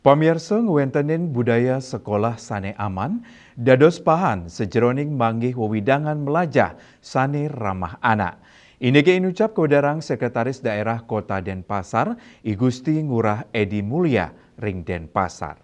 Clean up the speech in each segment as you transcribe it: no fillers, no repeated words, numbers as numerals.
Pamirsa ngwentenin budaya sekolah sane aman, dados pahan sejeroning manggih wewidangan melajah sane ramah anak. Ini ke inucap Kewedarang Sekretaris Daerah Kota Denpasar, I Gusti Ngurah Edi Mulia, ring Denpasar.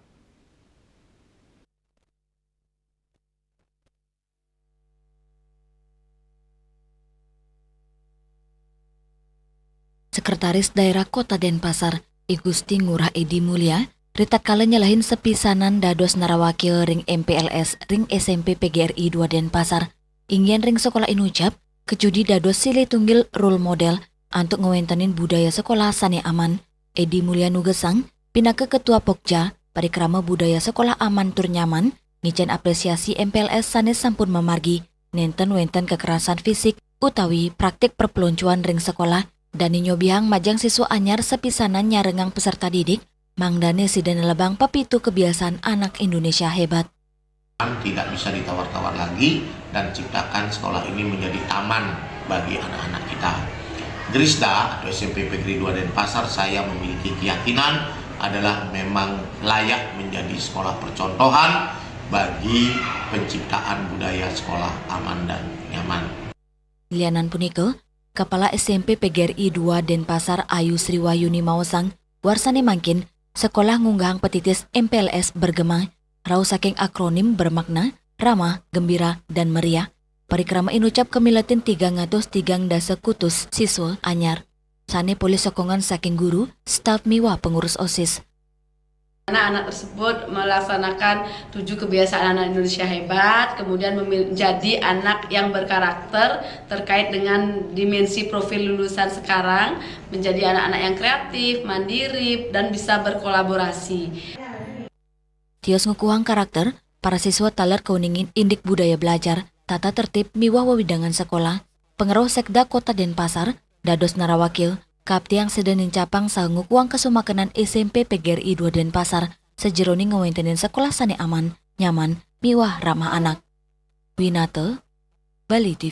Sekretaris Daerah Kota Denpasar, I Gusti Ngurah Edi Mulia, ritak kala nyalahin sepisanan dados narawakil ring MPLS ring SMP PGRI 2 Denpasar. Ingin ring sekolah inucap, kejudi dados silih tunggil role model untuk ngewentenin budaya sekolah sane aman. Edi Mulia nugesang, pinake Ketua Pokja, parikrama budaya sekolah aman tur nyaman, ngicen apresiasi MPLS sane sampun memargi, nenten wenten kekerasan fisik, utawi praktik perpeloncuan ring sekolah, dan nyobihang majang siswa anyar sepisanan nyarengang peserta didik, mangdane sidana lebang papitu kebiasaan anak Indonesia hebat. Tidak bisa ditawar-tawar lagi dan ciptakan sekolah ini menjadi aman bagi anak-anak kita. Grisda atau SMP PGRI 2 Denpasar, saya memiliki keyakinan adalah memang layak menjadi sekolah percontohan bagi penciptaan budaya sekolah aman dan nyaman. Lianan punike, Kepala SMP PGRI 2 Denpasar Ayu Sriwayuni Mawasang, warsane mangkin sekolah ngunggahang petitis MPLS bergema, rau saking akronim bermakna ramah, gembira, dan meriah. Parikrama inucap kemilatin 303 dasa kutus siswa anyar. Sane polis sokongan saking guru, staf miwa pengurus OSIS. Anak-anak tersebut melaksanakan 7 kebiasaan anak Indonesia hebat, kemudian menjadi anak yang berkarakter terkait dengan dimensi profil lulusan sekarang, menjadi anak-anak yang kreatif, mandiri, dan bisa berkolaborasi. Tios ngukuhang karakter, para siswa talar keuningin indik budaya belajar, tata tertib miwah wewidangan sekolah, pengeroh Sekda Kota Denpasar, dados narawakil, Kaptiang sedenin capang sanggup uang kesumakenan SMP PGRI 2 Denpasar, sejeroning ngewentenin sekolah sane aman, nyaman, miwah ramah anak. Winate, Bali TV.